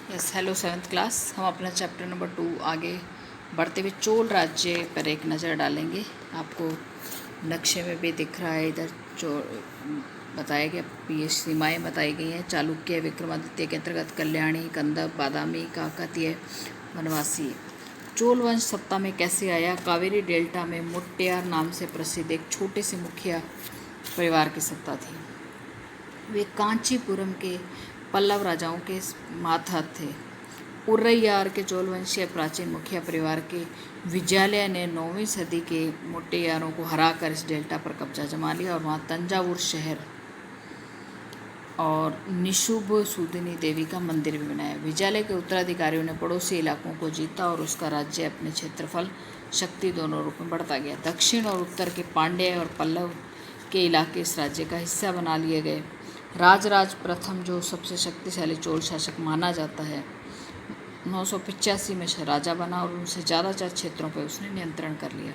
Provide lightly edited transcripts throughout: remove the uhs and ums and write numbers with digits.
Yes hello seventh class. हम अपना chapter number 2 आगे बढ़ते हुए चोल राज्य पर एक नज़र डालेंगे। आपको नक्शे में भी दिख रहा है, इधर बताया गया, ये सीमाएँ बताई गई हैं। चालुक्य, विक्रमादित्य के अंतर्गत कल्याणी, कंदब, बादामी, काकतीय, वनवासी। चोल वंश सत्ता में कैसे आया? कावेरी डेल्टा में मुट्टियार नाम से प्रसिद्ध एक छोटे से मुखिया परिवार की सत्ता थी। वे कांचीपुरम के पल्लव राजाओं के मातहत थे। उर्रैयार के चोलवंशीय प्राचीन मुखिया परिवार के विजयालय ने 9वीं सदी के मुट्टियारों को हराकर इस डेल्टा पर कब्जा जमा लिया और वहाँ तंजावुर शहर और निशुभ सूदिनी देवी का मंदिर भी बनाया। विजयालय के उत्तराधिकारियों ने पड़ोसी इलाकों को जीता और उसका राज्य अपने क्षेत्रफल, शक्ति दोनों रूप में बढ़ता गया। दक्षिण और उत्तर के पांड्य और पल्लव के इलाके इस राज्य का हिस्सा बना लिए गए। राजराज प्रथम, जो सबसे शक्तिशाली चोल शासक माना जाता है, 985 में राजा बना और उनसे ज़्यादातर क्षेत्रों पर उसने नियंत्रण कर लिया।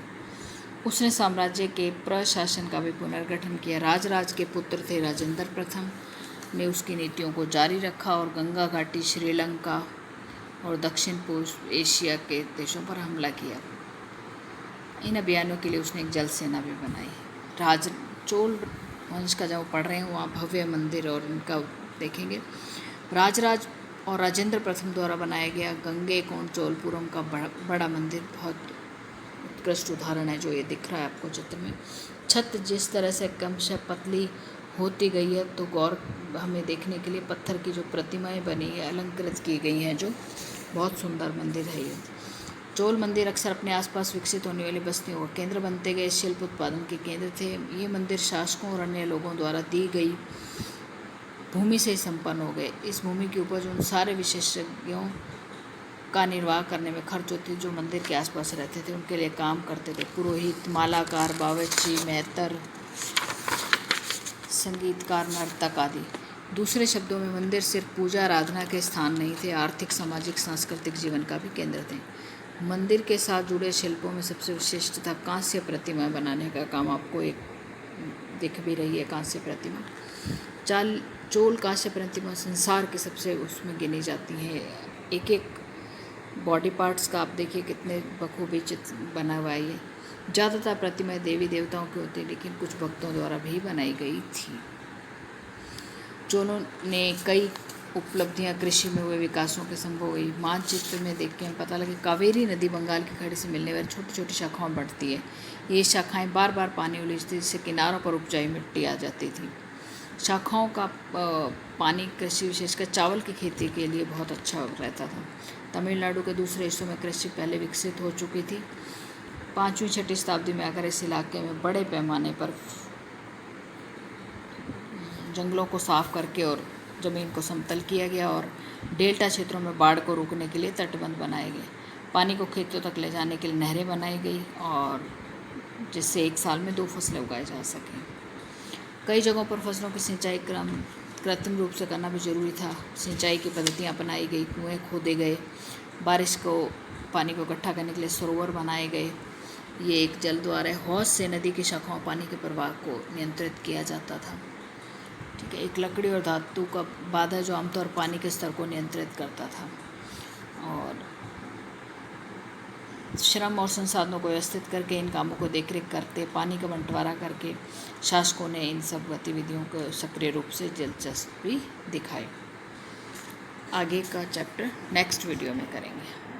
उसने साम्राज्य के प्रशासन का भी पुनर्गठन किया। राजराज के पुत्र थे राजेंद्र प्रथम ने उसकी नीतियों को जारी रखा और गंगा घाटी, श्रीलंका और दक्षिण पूर्व एशिया के देशों पर हमला किया। इन अभियानों के लिए उसने एक जल सेना भी बनाई। चोल वंश का जब पढ़ रहे हैं वहाँ भव्य मंदिर और इनका देखेंगे। राजराज और राजेंद्र प्रथम द्वारा बनाया गया गंगैकोंड चोलपुरम का बड़ा मंदिर बहुत उत्कृष्ट उदाहरण है, जो ये दिख रहा है आपको चित्र में। छत जिस तरह से क्रमशः पतली होती गई है, तो गौर हमें देखने के लिए पत्थर की जो प्रतिमाएं बनी है, अलंकृत की गई हैं, जो बहुत सुंदर मंदिर है ये। चोल मंदिर अक्सर अपने आसपास विकसित होने वाली बस्तियों का केंद्र बनते गए, शिल्प उत्पादन के केंद्र थे। ये मंदिर शासकों और अन्य लोगों द्वारा दी गई भूमि से ही संपन्न हो गए। इस भूमि की उपज उन सारे विशेषज्ञों का निर्वाह करने में खर्च होती, जो मंदिर के आसपास रहते थे, उनके लिए काम करते थे। पुरोहित, मालाकार, बावर्ची, मेहतर, संगीतकार, नर्तक आदि। दूसरे शब्दों में मंदिर सिर्फ पूजा आराधना के स्थान नहीं थे, आर्थिक, सामाजिक, सांस्कृतिक जीवन का भी केंद्र थे। मंदिर के साथ जुड़े शिल्पों में सबसे विशिष्ट था कांस्य प्रतिमा बनाने का काम। आपको एक दिख भी रही है कांस्य प्रतिमा। चोल कांस्य प्रतिमा संसार की सबसे उसमें गिनी जाती है। एक एक बॉडी पार्ट्स का आप देखिए कितने बखूबी चित्र बना हुआ है ये। ज़्यादातर प्रतिमाएं देवी देवताओं की होती, लेकिन कुछ भक्तों द्वारा भी बनाई गई थी। चोलों ने कई उपलब्धियां कृषि में हुए विकासों के संभव हुई। मानचित्र में देख के हमें पता लगे कावेरी नदी बंगाल की खाड़ी से मिलने वाली छोटी छोटी शाखाओं बढ़ती है। ये शाखाएं बार बार पानी उलीचती, जिससे किनारों पर उपजाऊ मिट्टी आ जाती थी। शाखाओं का पानी कृषि, विशेषकर चावल की खेती के लिए बहुत अच्छा रहता था। तमिलनाडु के दूसरे हिस्सों में कृषि पहले विकसित हो चुकी थी। 5वीं-6वीं शताब्दी में आकर इस इलाके में बड़े पैमाने पर जंगलों को साफ करके और ज़मीन को समतल किया गया और डेल्टा क्षेत्रों में बाढ़ को रोकने के लिए तटबंध बनाए गए। पानी को खेतों तक ले जाने के लिए नहरें बनाई गई और जिससे एक साल में 2 फसलें उगाई जा सकें। कई जगहों पर फसलों की सिंचाई कृत्रिम रूप से करना भी जरूरी था। सिंचाई की पद्धतियाँ अपनाई गई, कुएँ खोदे गए, बारिश को पानी को इकट्ठा करने के लिए सरोवर बनाए गए। ये एक जल द्वार है। हौज से नदी की शाखाओं पानी के प्रवाह को नियंत्रित किया जाता था। ठीक है, एक लकड़ी और धातु का बाधा जो आमतौर पानी के स्तर को नियंत्रित करता था। और श्रम और संसाधनों को व्यवस्थित करके इन कामों को देखरेख करते, पानी का बंटवारा करके शासकों ने इन सब गतिविधियों को सक्रिय रूप से दिलचस्पी दिखाई। आगे का चैप्टर नेक्स्ट वीडियो में करेंगे।